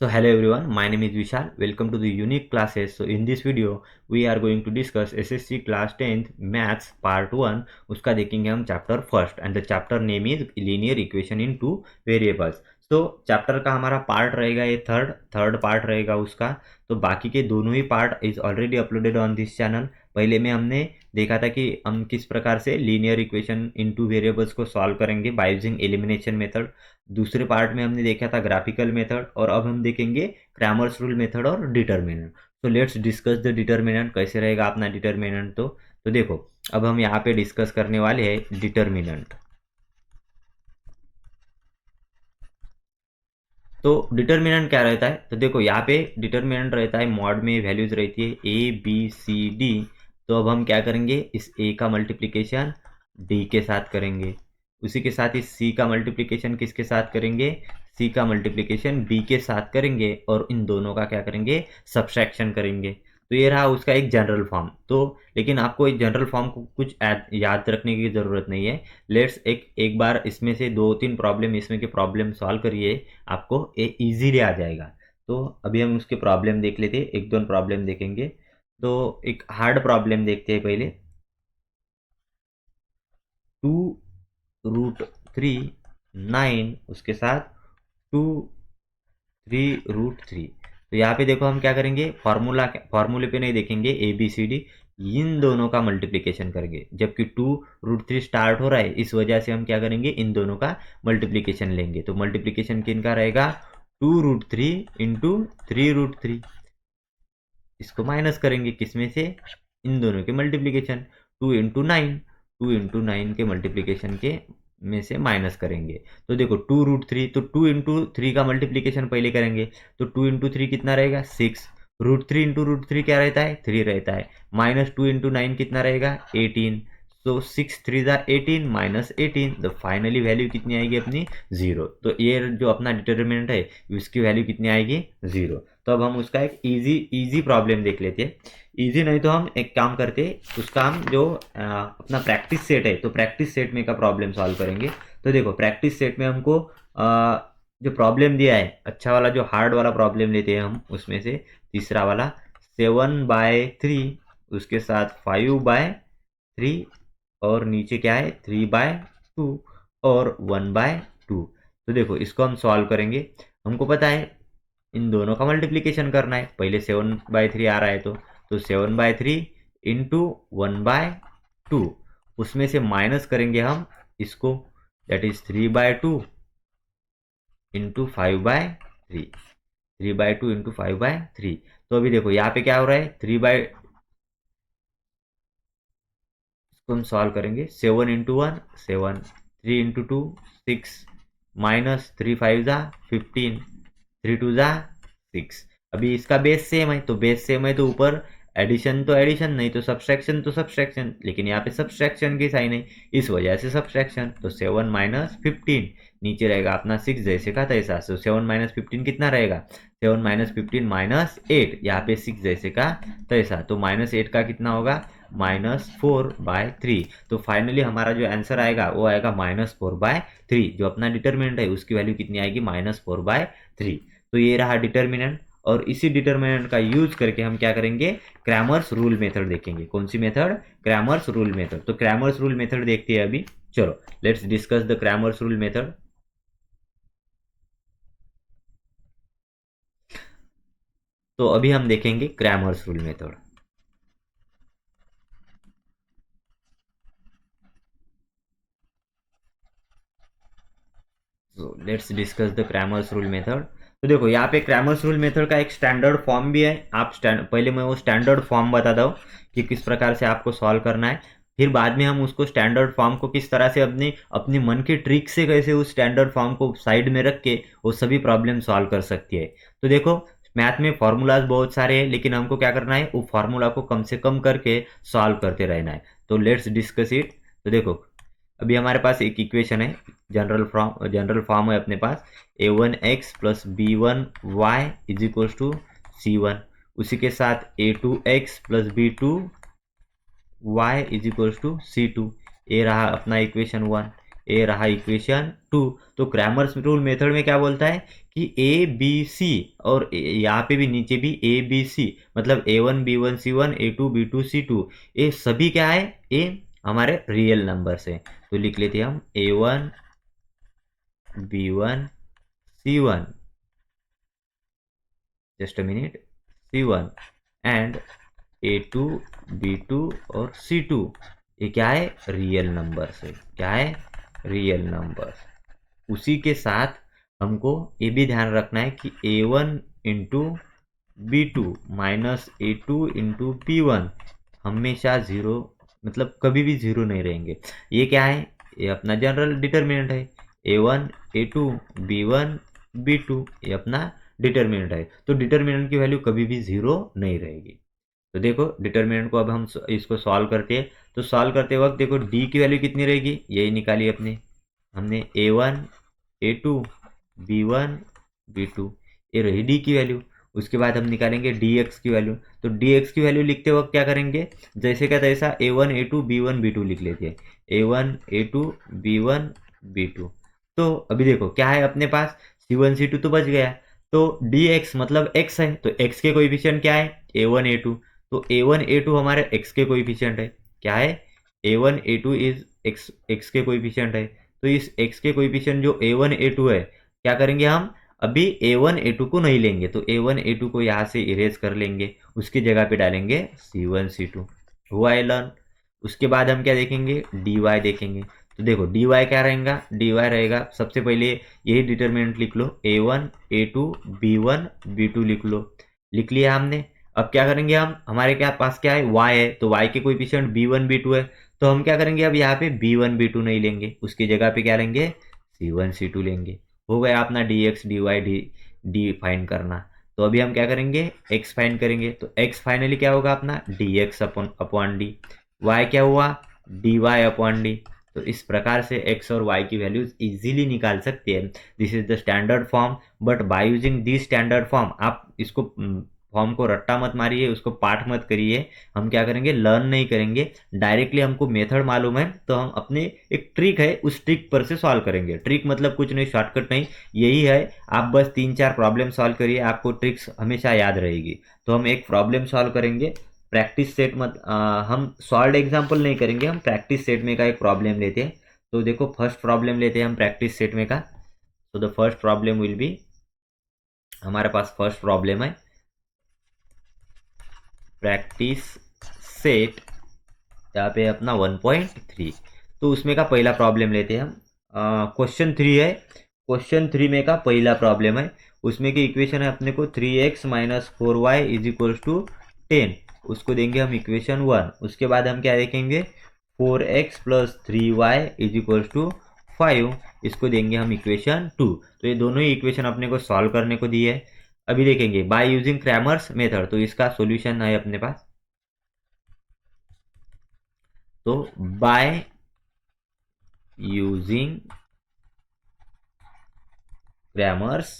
So hello everyone, my name is Vishal. Welcome to the unique classes. So in this video we are going to discuss SSC class 10th maths part 1. उसका देखेंगे हम chapter first and the chapter name is linear equation in two variables. So chapter का हमारा part रहेगा ये third part रहेगा उसका. तो बाकी के दोनों ही part is already uploaded on this channel. पहले में हमने देखा था कि हम किस प्रकार से linear equation in two variables को सॉल्व करेंगे बाय यूजिंग एलिमिनेशन मेथड. दूसरे पार्ट में हमने देखा था ग्राफिकल मेथड और अब हम देखेंगे क्रैमर्स रूल मेथड और डिटर्मिनेंट. तो लेट्स डिस्कस द डिटर्मिनेंट. कैसे रहेगा अपना डिटर्मिनेंट. तो देखो अब हम यहाँ पे डिस्कस करने वाले हैं डिटर्मिनेंट. तो डिटर्मिनेंट क्या रहता है. तो देखो यहाँ पे डिटर्मिनेंट रहता है, मॉड में वैल्यूज रहती है ए बी सी डी. तो अब हम क्या करेंगे, इस ए का मल्टीप्लिकेशन डी के साथ करेंगे, उसी के साथ इस सी का मल्टीप्लिकेशन किसके साथ करेंगे, सी का मल्टीप्लिकेशन बी के साथ करेंगे और इन दोनों का क्या करेंगे, सब्सट्रैक्शन करेंगे. तो ये रहा उसका एक जनरल फॉर्म. तो लेकिन आपको इस जनरल फॉर्म को कुछ याद रखने की ज़रूरत नहीं है. लेट्स एक बार इसमें से दो तीन प्रॉब्लम इसमें के प्रॉब्लम सॉल्व करिए, आपको ये इजीली आ जाएगा. तो अभी हम उसके प्रॉब्लम देख लेते हैं, एक दो प्रॉब्लम देखेंगे. तो एक हार्ड प्रॉब्लम देखते हैं पहले. 2√3 उसके साथ 2 3√3. तो यहाँ पे देखो हम क्या करेंगे, फॉर्मूले पे नहीं देखेंगे ए बी सी डी, इन दोनों का मल्टीप्लिकेशन करेंगे. जबकि 2√3 स्टार्ट हो रहा है, इस वजह से हम क्या करेंगे, इन दोनों का मल्टीप्लिकेशन लेंगे. तो मल्टीप्लिकेशन किनका रहेगा, 2√3 इंटू 3√3. इसको माइनस करेंगे किसमें से, इन दोनों के मल्टीप्लिकेशन. 2 इंटू 9 के मल्टीप्लिकेशन के में से माइनस करेंगे. तो देखो 2√3, तो 2 इंटू 3 का मल्टीप्लिकेशन पहले करेंगे. तो 2 इंटू 3 कितना रहेगा, 6. √3 क्या रहता है, 3 रहता है. -2 इंटू 9 कितना रहेगा, 18. तो 6 3 = 18 -18. तो फाइनली वैल्यू कितनी आएगी अपनी, 0. तो ये जो अपना डिटर्मिनेंट है उसकी वैल्यू कितनी आएगी, 0. तो अब हम उसका एक इजी प्रॉब्लम देख लेते हैं. इजी नहीं तो हम एक काम करते, उसका हम जो अपना प्रैक्टिस सेट है, तो प्रैक्टिस सेट में का प्रॉब्लम सॉल्व करेंगे. तो देखो प्रैक्टिस सेट में हमको जो प्रॉब्लम दिया है, अच्छा वाला जो हार्ड वाला प्रॉब्लम लेते हैं हम, उसमें से तीसरा वाला 7/3 उसके साथ 5/3 और नीचे क्या है 3/2 और 1/2. तो देखो इसको हम सॉल्व करेंगे. हमको पता है इन दोनों का मल्टीप्लिकेशन करना है. पहले 7/3 आ रहा है तो 7/3 इंटू 1/2, उसमें से माइनस करेंगे हम इसको, दैट इज 3/2 इंटू 5/3. 3/2 इंटू 5/3. तो अभी देखो यहाँ पे क्या हो रहा है, इसको हम सॉल्व करेंगे. 7 इंटू 1 7, 3 इंटू 2 6, माइनस 3 5 15, 3 2 6. अभी इसका बेस सेम है, तो बेस सेम है तो ऊपर एडिशन तो एडिशन, नहीं तो सब्सट्रैक्शन, लेकिन यहाँ पे सब्सट्रैक्शन की साइन है, इस वजह से सब्सट्रैक्शन. तो 7 - 15 नीचे रहेगा अपना 6 जैसे का तैसा. तो 7 - 15 कितना रहेगा, 7 - 15 -8, यहाँ पे 6 जैसे का तैसा. तो -8 का कितना होगा, -4/3. तो फाइनली हमारा जो आंसर आएगा वो आएगा -4/3. जो अपना डिटर्मिनेंट है उसकी वैल्यू कितनी आएगी, -4/3. तो ये रहा डिटर्मिनेंट. और इसी डिटर्मिनेंट का यूज करके हम क्या करेंगे, क्रैमर्स रूल मेथड देखेंगे. कौन सी मेथड, क्रैमर्स रूल मेथड. तो क्रैमर्स रूल मेथड देखते हैं अभी. चलो let's discuss the Cramer's rule method. तो अभी हम देखेंगे Cramer's rule method. So let's discuss the Cramer's rule method. तो देखो यहाँ पे क्रैमर्स रूल मेथड का एक स्टैंडर्ड फॉर्म भी है. आप पहले मैं वो स्टैंडर्ड फॉर्म बताता हूँ कि किस प्रकार से आपको सॉल्व करना है. फिर बाद में हम उसको स्टैंडर्ड फॉर्म को किस तरह से अपनी अपनी मन की ट्रिक से कैसे उस स्टैंडर्ड फॉर्म को साइड में रख के वो सभी प्रॉब्लम सॉल्व कर सकती है. तो देखो मैथ में फॉर्मूलाज बहुत सारे हैं, लेकिन हमको क्या करना है, वो फार्मूला को कम से कम करके सॉल्व करते रहना है. तो लेट्स डिस्कस इट. तो देखो अभी हमारे पास एक इक्वेशन है, जनरल फॉर्म है अपने पास, a1x + b1y = c1. उसी के साथ a2x + b2y = c2. ये रहा अपना इक्वेशन 1. ए रहा इक्वेशन 2। तो क्रैमर्स रूल मेथड में क्या बोलता है कि ए बी सी, और यहाँ पे भी नीचे भी ए बी सी, मतलब A1 B1 C1 A2 B2 C2, ये सभी क्या है, ये हमारे रियल नंबर्स है। तो लिख लेते हैं हम A1 B1 C1, just a minute, C1 and A2 B2 और C2, ये क्या है, रियल नंबर्स है। क्या है, रियल नंबर्स। उसी के साथ हमको ये भी ध्यान रखना है कि A1 into B2 minus A2 into B1 हमेशा जीरो, मतलब कभी भी जीरो नहीं रहेंगे। ये क्या है, ये अपना जनरल डिटर्मिनेंट है। A1 A2 B1 B2 ये अपना डिटर्मिनेंट है। तो डिटर्मिनेंट की वैल्यू कभी भी जीरो नहीं रहेगी। तो देखो डिटर्मिनेंट को अब हम इसको सॉल्व करते हैं। तो सॉल्व करते वक्त देखो डी की वैल्यू कितनी रहेगी, यही निकाली अपने हमने A1 A2 B1 B2, ये रही डी की वैल्यू। उसके बाद हम निकालेंगे dx की वैल्यू। तो dx की वैल्यू लिखते वक्त क्या करेंगे, जैसे क्या तैसा A1 A2 B1 B2 लिख लेते हैं, A1 A2 B1 B2। तो अभी देखो क्या है अपने पास, C1 C2 तो बच गया। तो dx मतलब x है, तो x के कोएफिशिएंट क्या है, A1 A2। तो A1 A2 हमारे x के कोएफिशिएंट है। क्या है, A1 A2 इज x के कोएफिशिएंट है। तो इस x के कोएफिशिएंट जो A1 A2 है, क्या करेंगे हम, अभी A1 A2 को नहीं लेंगे, तो A1 A2 को यहाँ से इरेज कर लेंगे, उसकी जगह पे डालेंगे C1 C2। हुआ है लर्न। उसके बाद हम क्या देखेंगे, dy देखेंगे। तो देखो dy क्या रहेगा, dy रहेगा, सबसे पहले यही डिटर्मिनेंट लिख लो, A1 A2 B1 B2 लिख लो। लिख लिया हमने। अब क्या करेंगे हम, हमारे क्या पास क्या है, y है, तो y के कोएफिशिएंट B1 B2 है। तो हम क्या करेंगे, अब यहाँ पे B1 B2 नहीं लेंगे, उसकी जगह पे क्या लेंगे, C1 C2 लेंगे। हो गया अपना dx dy डी फाइंड करना। तो अभी हम क्या करेंगे, x फाइंड करेंगे। तो x फाइनली क्या होगा अपना dx अपॉन डी, y क्या हुआ dy अपॉन डी। तो इस प्रकार से x और y की वैल्यूज इजीली निकाल सकते हैं। This is the standard form, but by using this standard form, आप इसको फॉर्म को रट्टा मत मारिए, उसको पाठ मत करिए। हम क्या करेंगे, लर्न नहीं करेंगे, डायरेक्टली हमको मेथड मालूम है तो हम अपने एक ट्रिक है उस ट्रिक पर से सॉल्व करेंगे। ट्रिक मतलब कुछ नहीं, शॉर्टकट नहीं, यही है। आप बस 3-4 प्रॉब्लम सॉल्व करिए, आपको ट्रिक्स हमेशा याद रहेगी। तो हम एक प्रॉब्लम सॉल्व करेंगे, प्रैक्टिस सेट मत हम सॉल्व एग्जाम्पल नहीं करेंगे, हम प्रैक्टिस सेट में का एक प्रॉब्लम लेते हैं। तो देखो फर्स्ट प्रॉब्लम लेते हैं हम प्रैक्टिस सेट में का। तो the first problem will be, हमारे पास फर्स्ट प्रॉब्लम है प्रैक्टिस सेट, यहाँ पे अपना 1.3। तो उसमें का पहला प्रॉब्लम लेते हैं हम। क्वेश्चन 3 है, क्वेश्चन 3 में का पहला प्रॉब्लम है। उसमें की इक्वेशन है अपने को 3x minus 4y is equals to 10, उसको देंगे हम इक्वेशन 1। उसके बाद हम क्या देखेंगे, 4x plus 3y is equals to 5, इसको देंगे हम इक्वेशन 2। तो ये दोनों ही इक्वेशन अपने को सॉल्व करने को दी है। अभी देखेंगे बाय यूजिंग क्रैमर्स मेथड, तो इसका सॉल्यूशन है अपने पास। तो by using Cramer's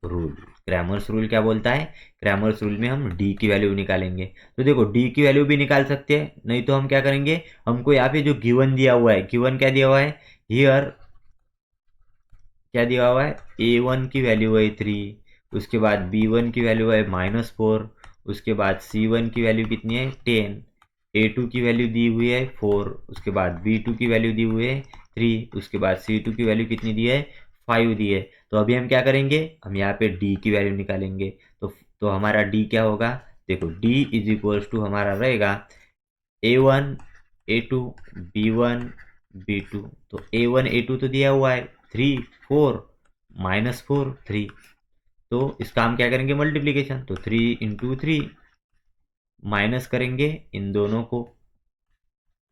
rule, Cramer's rule क्या बोलता है, क्रैमर्स रूल में हम डी की वैल्यू निकालेंगे। तो देखो डी की वैल्यू भी निकाल सकते हैं, नहीं तो हम क्या करेंगे, हमको यहाँ पे जो गिवन दिया हुआ है, गिवन क्या दिया हुआ है हियर, क्या दिया हुआ है, A1 की वैल्यू है 3, उसके बाद B1 की वैल्यू है -4, उसके बाद C1 की वैल्यू कितनी है 10, A2 की वैल्यू दी हुई है 4, उसके बाद B2 की वैल्यू दी हुई है 3, उसके बाद C2 की वैल्यू कितनी दी है 5 दी है। तो अभी हम क्या करेंगे, हम यहाँ पे D की वैल्यू निकालेंगे। तो हमारा D क्या होगा, देखो D इज इक्वल्स टू हमारा रहेगा A1 A2 B1 B2। तो A1 A2 तो दिया हुआ है 3 4 -4 3, तो इसका हम क्या करेंगे मल्टीप्लीकेशन। तो 3 इंटू 3 माइनस करेंगे इन दोनों को,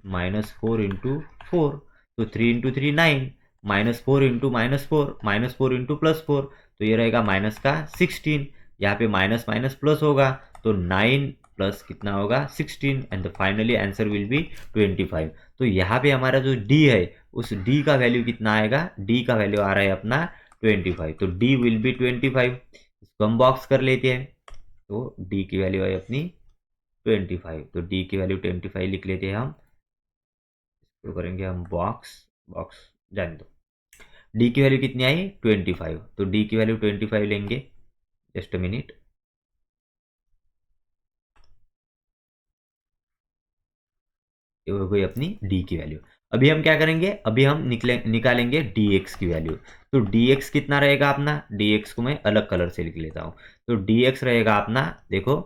-4 इंटू 4, तो 3 इंटू 3 9, -4 इंटू -4, -4 इंटू +4, तो ये रहेगा माइनस का 16। यहाँ पे माइनस माइनस प्लस होगा, तो 9 प्लस कितना होगा 16, and finally answer will be 25। तो यहाँ पे हमारा जो डी है, उस डी का वैल्यू कितना आएगा, डी का वैल्यू आ रहा है अपना 25। तो डी विल बी 25, इसको हम बॉक्स कर लेते हैं। तो डी की वैल्यू है अपनी 25, तो डी की वैल्यू 25 लिख लेते हैं हम। तो करेंगे हम बॉक्स, बॉक्स जान दो। डी की वैल्यू कितनी आई 25, तो डी की वैल्यू 25 लेंगे। Just a minute. ये हो गई अपनी डी की वैल्यू। अभी हम क्या करेंगे, अभी हम निकालेंगे डी एक्स की वैल्यू। तो डी एक्स कितना रहेगा अपना, डी एक्स को मैं अलग कलर से लिख लेता हूँ। तो डी एक्स रहेगा अपना, देखो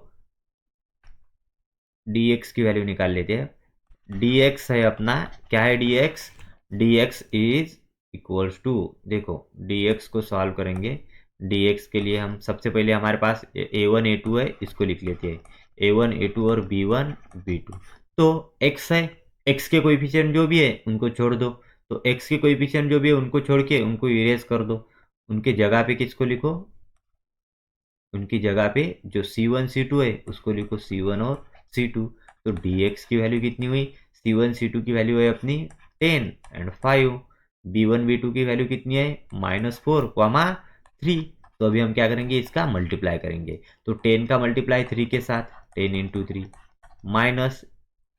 डी एक्स की वैल्यू निकाल लेते हैं। डी एक्स है अपना, क्या है D X, D X is equals to, देखो डी एक्स को सॉल्व करेंगे। डी एक्स के लिए हम सबसे पहले हमारे पास ए वन ए टू है, इसको लिख लेते हैं। ए वन ए टू और बी वन बी टू। तो x है, x के कोएफिशिएंट जो भी है उनको छोड़ दो। तो x के कोएफिशिएंट जो भी है उनको छोड़ के उनको इरेज कर दो। उनके जगह पे किसको लिखो, उनकी जगह पे जो C1 C2 है उसको लिखो C1 और C2। तो dx की वैल्यू कितनी हुई, C1 C2 की वैल्यू है अपनी 10 एंड 5। B1 B2 की वैल्यू कितनी है -4, 3। तो अभी हम क्या करेंगे, इसका मल्टीप्लाई करेंगे। तो 10 का मल्टीप्लाई 3 के साथ, 10 इंटू 3, माइनस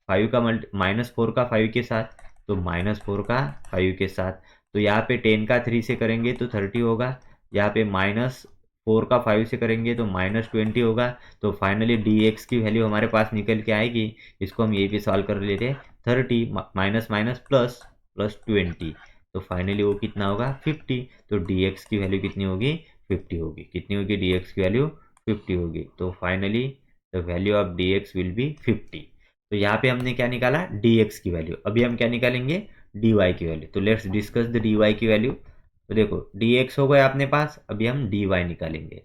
5 का -4 का 5 के साथ, तो -4 का 5 के साथ। तो यहाँ पे 10 का 3 से करेंगे तो 30 होगा। यहाँ पे -4 का 5 से करेंगे तो -20 होगा। तो फाइनली डी एक्स की वैल्यू हमारे पास निकल के आएगी। इसको हम ये भी सॉल्व कर लेते हैं। 30 माइनस माइनस प्लस प्लस 20, तो फाइनली वो कितना होगा 50। तो डी एक्स की वैल्यू कितनी होगी 50 होगी। कितनी होगी डी एक्स की वैल्यू 50 होगी। तो finally the value of D x will be 50। तो यहाँ पे हमने क्या निकाला डी एक्स की वैल्यू। अभी हम क्या निकालेंगे डी वाई की वैल्यू। तो let's discuss the D Y की वैल्यू। तो देखो डी एक्स हो गया अपने पास, अभी हम डी वाई निकालेंगे।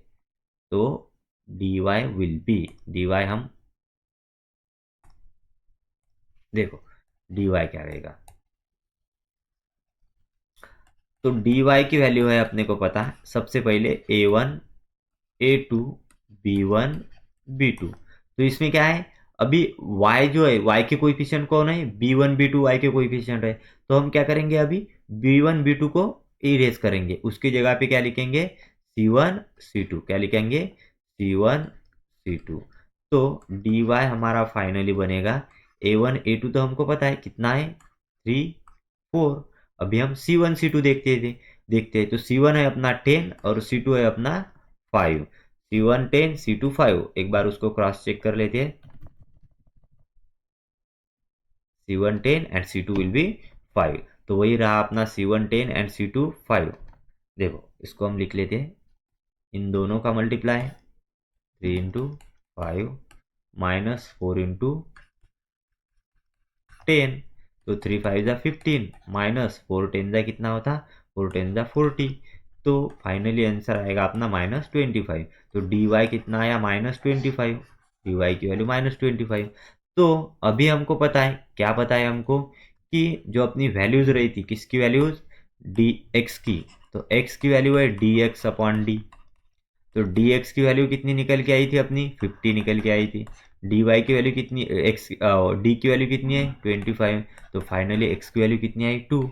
तो D Y will be, D Y हम देखो डी वाई क्या रहेगा। तो डी वाई की वैल्यू है अपने को पता है, सबसे पहले A one A two B one B two. तो इसमें क्या है, अभी y जो है y के कोएफिशिएंट कौन है, B one B two Y के कोएफिशिएंट है। तो हम क्या करेंगे, अभी बी वन बी टू को इरेज करेंगे, उसकी जगह पे क्या लिखेंगे सी वन सी टू। क्या लिखेंगे सी वन सी टू। तो डी वाई हमारा फाइनली बनेगा ए वन ए टू, तो हमको पता है कितना है 3 4। अभी हम सी वन सी टू देखते हैं। तो सी वन है अपना 10 और सी टू है अपना 5। C1 10 C2 5, एक बार उसको क्रॉस चेक कर लेते हैं। C1 10 and C2 will be 5। तो वही रहा अपना C1 10 एंड C2 5। देखो इसको हम लिख लेते हैं, इन दोनों का मल्टीप्लाई 3 इंटू 5 माइनस 4 इंटू 10। तो 3 5 जा 15 माइनस 4 10 जा कितना होता 4 10 जा 40। तो फाइनली आंसर आएगा अपना -25। तो डी वाई कितना आया -25, डी वाई की वैल्यू -25। तो अभी हमको पता है, क्या पता है हमको, कि जो अपनी वैल्यूज रही थी, किसकी वैल्यूज डी एक्स की। तो एक्स की वैल्यू है डी एक्स अपॉन डी। तो डी एक्स की वैल्यू कितनी निकल के आई थी अपनी 50 निकल के आई थी। डी वाई की वैल्यू कितनी, एक्स डी की वैल्यू कितनी है 25। तो फाइनली एक्स की वैल्यू कितनी आई 2।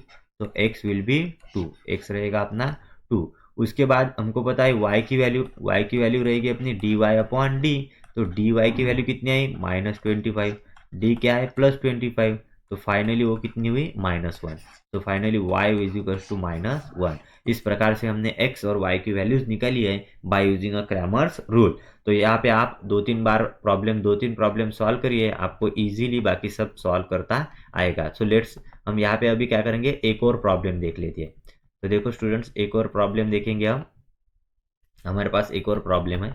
तो एक्स विल बी 2, एक्स रहेगा अपना 2। उसके बाद हमको पता है वाई की वैल्यू रहेगी अपनी डी वाई अपॉन डी। तो डी वाई की वैल्यू कितनी आई -25, डी क्या है +25। तो फाइनली वो कितनी हुई -1। तो finally y is equal to -1। इस प्रकार से हमने x और y की वैल्यूज निकाली है by using a Cramer's rule. तो यहाँ पे आप दो तीन प्रॉब्लम सॉल्व करिए, आपको इजीली बाकी सब सॉल्व करता आएगा। सो लेट्स, हम यहाँ पे अभी क्या करेंगे, एक और प्रॉब्लम देख लेते हैं। तो देखो स्टूडेंट्स, एक और प्रॉब्लम देखेंगे हम। हमारे पास एक और प्रॉब्लम है।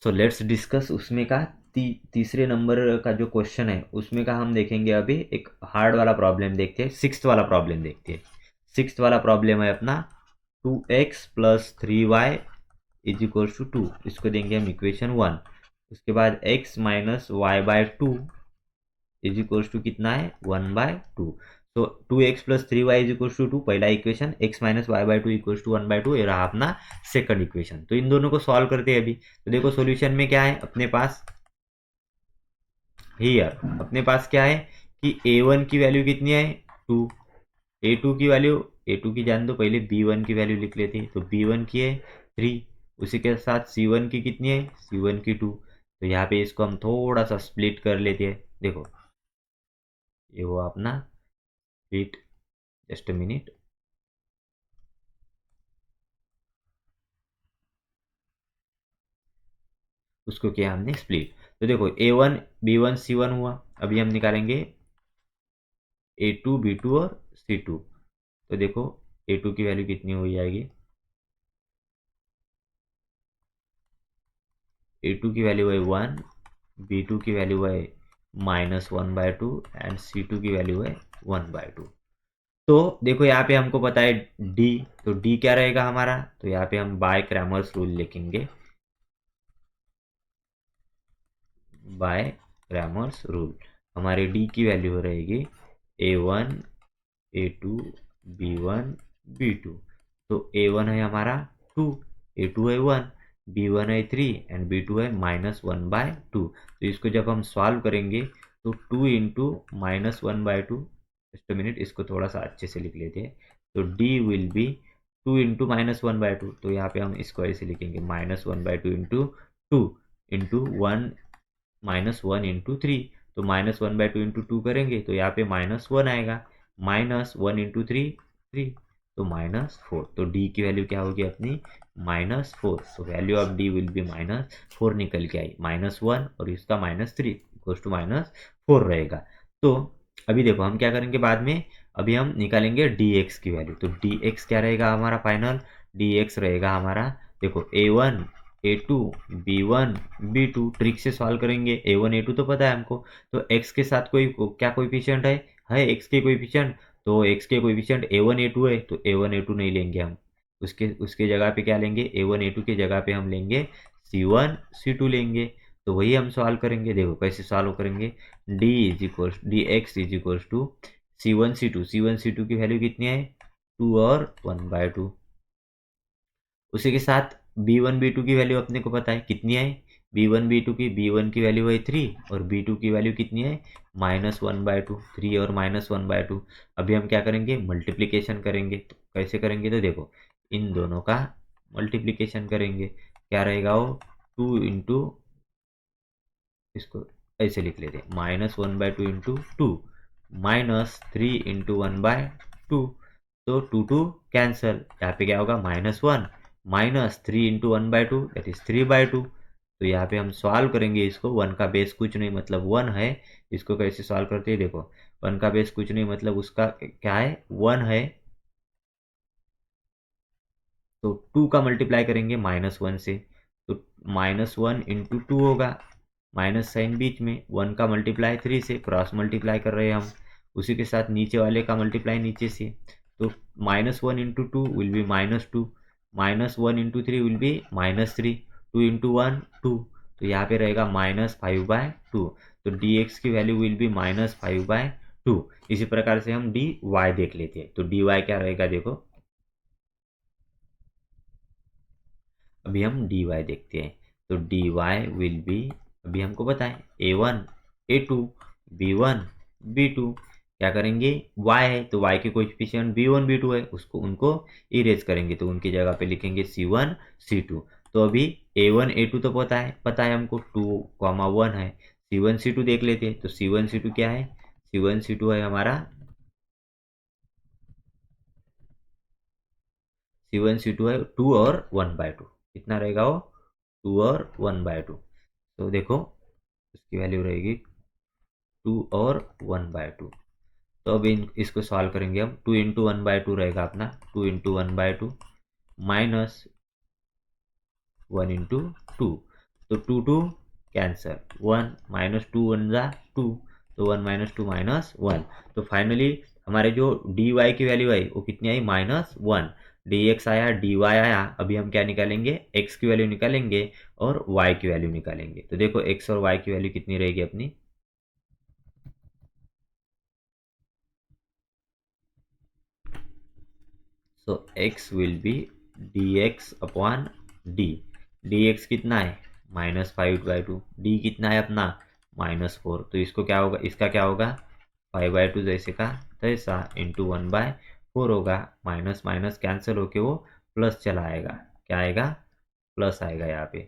सो लेट्स डिस्कस उसमें का तीसरे नंबर का जो क्वेश्चन है उसमें का हम देखेंगे। अभी एक हार्ड वाला प्रॉब्लम देखते हैं, सिक्स्थ वाला प्रॉब्लम देखते हैं। सिक्स्थ वाला प्रॉब्लम है अपना 2x + 3y is equal to 2। इसको देंगे हम इक्वेशन 1। उसके बाद x - y/2 is equal to कितना है 1/2। तो 2x + 3y is equal to 2 पहला equation, x - y/2 equal to 1/2 ये रहा अपना सेकंड इक्वेशन। तो इन दोनों को सॉल्व करते हैं अभी। तो देखो सॉल्यूशन में क्या है अपने पास, हियर अपने पास क्या है कि a1 की वैल्यू कितनी है 2, a2 की वैल्यू, a2 की जान दो, पहले b1 की वैल्यू लिख लेते हैं। तो b1 की है 3, उसी के साथ c1 की कितनी है c1 की 2। तो यहाँ पे इसको हम थोड़ा सा स्प्लिट कर लेते हैं। देखो ये हुआ अपना स्प्लिट। Just a minute. उसको किया हमने स्प्लिट। तो देखो A1 B1 C1 हुआ। अभी हम निकालेंगे A2 B2 और C2। तो देखो A2 की वैल्यू कितनी हो जाएगी। A2 की वैल्यू है 1, B2 की वैल्यू है -1/2 एंड C2 की वैल्यू है 1/2। तो देखो यहाँ पे हमको पता है D। तो D क्या रहेगा हमारा, तो यहाँ पे हम बाय क्रैमर्स रूल लिखेंगे। बाय क्रैमर्स रूल हमारे D की वैल्यू रहेगी A1 A2 B1 B2। तो A1 है हमारा 2, A2 है 1, B1 है 3 एंड B2 है -1/2। तो इसको जब हम सॉल्व करेंगे तो 2 इंटू -1/2। जस्ट मिनट, इसको थोड़ा सा अच्छे से लिख लेते हैं। तो D विल बी 2 इंटू -1/2। तो यहाँ पे हम इसको ऐसे लिखेंगे -1/2 इंटू 2 इंटू 1 -1 इंटू 3। तो -1/2 इंटू 2 करेंगे तो यहाँ पे -1 आएगा। -1 इंटू 3 3। तो -4। तो D की वैल्यू क्या होगी अपनी -4। तो value of D will be -4 निकल के आई। -1 और इसका -3 इक्वल्स टू -4 रहेगा। तो अभी देखो हम क्या करेंगे बाद में। अभी हम निकालेंगे dx की वैल्यू। तो dx क्या रहेगा हमारा फाइनल, dx रहेगा हमारा देखो A1 A2 B1 B2। Trick से सॉल्व करेंगे। A1 A2 तो पता है हमको। तो x के साथ कोई क्या कोएफिशिएंट है x के कोएफिशिएंट। तो x के कोएफिशिएंट A1 A2 है। तो A1 A2 नहीं लेंगे हम। उसके उसके जगह पे क्या लेंगे, A1 A2 की जगह पे हम लेंगे C1 C2 लेंगे। तो वही हम सॉल्व करेंगे। देखो कैसे सॉल्व करेंगे। dx is equals to C1 C2 की वैल्यू कितनी है 2 और 1/2। उसी के साथ B1 B2 की वैल्यू अपने को पता है कितनी है। B1 B2 की B1 की वैल्यू है 3 और B2 की वैल्यू कितनी है -1/2। 3 और -1/2। अभी हम क्या करेंगे, मल्टीप्लिकेशन करेंगे। तो कैसे करेंगे, तो देखो इन दोनों का मल्टीप्लिकेशन करेंगे। क्या रहेगा वो 2 इंटू, इसको ऐसे लिख लेते हैं -1/2 इंटू 2 -3 इंटू 1/2। तो 2 2 कैंसल। यहाँ पे क्या होगा -1 -3 इंटू 1/2 दैट इज 3/2। तो यहाँ पे हम सॉल्व करेंगे इसको। 1 का बेस कुछ नहीं मतलब 1 है। इसको कैसे सॉल्व करते हैं, देखो 1 का बेस कुछ नहीं मतलब उसका क्या है 1 है। तो 2 का मल्टीप्लाई करेंगे -1 से। तो -1 इंटू 2 होगा। माइनस साइन बीच में। 1 का मल्टीप्लाई 3 से, क्रॉस मल्टीप्लाई कर रहे हैं हम। उसी के साथ नीचे वाले का मल्टीप्लाई नीचे से। तो -1 into 2 will be -2, -1 into 3 will be -3, 2 into 1 2। तो यहाँ पे रहेगा -5/2। तो dx की वैल्यू विल बी -5/2। इसी प्रकार से हम dy देख लेते हैं। तो dy क्या रहेगा देखो। अभी हम dy देखते हैं। तो dy विल बी, अभी हमको पता है A1 A2 B1 B2। क्या करेंगे, y है तो y के कोएफिशिएंट B1 B2 है, उसको उनको इरेज करेंगे। तो उनकी जगह पे लिखेंगे C1 C2। तो अभी A1 A2 तो पता है हमको 2, 1 है। C1 C2 देख लेते हैं। तो C1 C2 क्या है, C1 C2 है हमारा C1 C2 है 2 और 1/2। कितना रहेगा वो 2 और 1/2। तो देखो उसकी वैल्यू रहेगी 2 और 1/2। तो अब इसको सॉल्व करेंगे हम। 2 इंटू 1/2 रहेगा अपना 2 इंटू 1/2 माइनस 1 इंटू 2। तो 2 2 कैंसल, 1 -2 1 जा 2। तो 1 -2 -1। तो फाइनली हमारे जो dy की वैल्यू आई वो कितनी आई -1। dx आया dy आया। अभी हम क्या निकालेंगे, x की वैल्यू निकालेंगे और y की वैल्यू निकालेंगे। तो देखो x और y की वैल्यू कितनी रहेगी अपनी। सो x will be dx upon d। dx कितना है -5/2। d कितना है अपना -4। तो इसको क्या होगा, इसका क्या होगा 5/2 जैसे का तैसा इंटू 1/4 होगा। माइनस माइनस कैंसिल होके वो प्लस चला आएगा। क्या आएगा, प्लस आएगा यहाँ पे।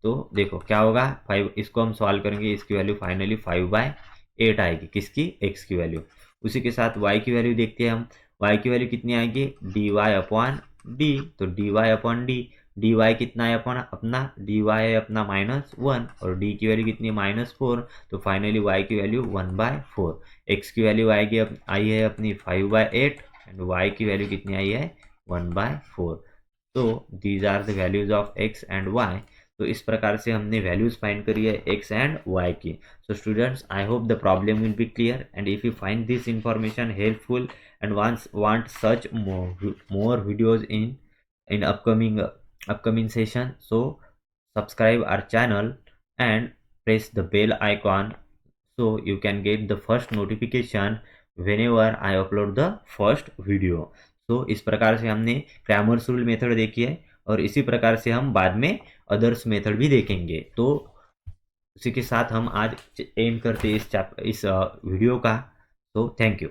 तो देखो क्या होगा, 5 इसको हम सॉल्व करेंगे, इसकी वैल्यू फाइनली 5/8 आएगी, किसकी, x की वैल्यू। उसी के साथ y की वैल्यू देखते हैं हम, y की वैल्यू कितनी आएगी, dy/d। तो dy/d, dy कितना है अपना dy है अपना -1 और d की वैल्यू कितनी है -4। तो फाइनली y की वैल्यू 1/4। x की वैल्यू आएगी आई है अपनी 5/8 एंड y की वैल्यू कितनी आई है 1/4। तो these are the values of x and y। तो इस प्रकार से हमने वैल्यूज फाइंड करी है x एंड y की। So students, I hope the problem will be clear, and if you find this information helpful and want such more videos in upcoming session, so subscribe our channel and press the bell icon so you can get the first notification whenever I upload the first video। so इस प्रकार से हमने Cramer's rule method देखी है और इसी प्रकार से हम बाद में अदर्स मेथड भी देखेंगे। तो उसी के साथ हम आज एम करते इस वीडियो का। तो थैंक यू।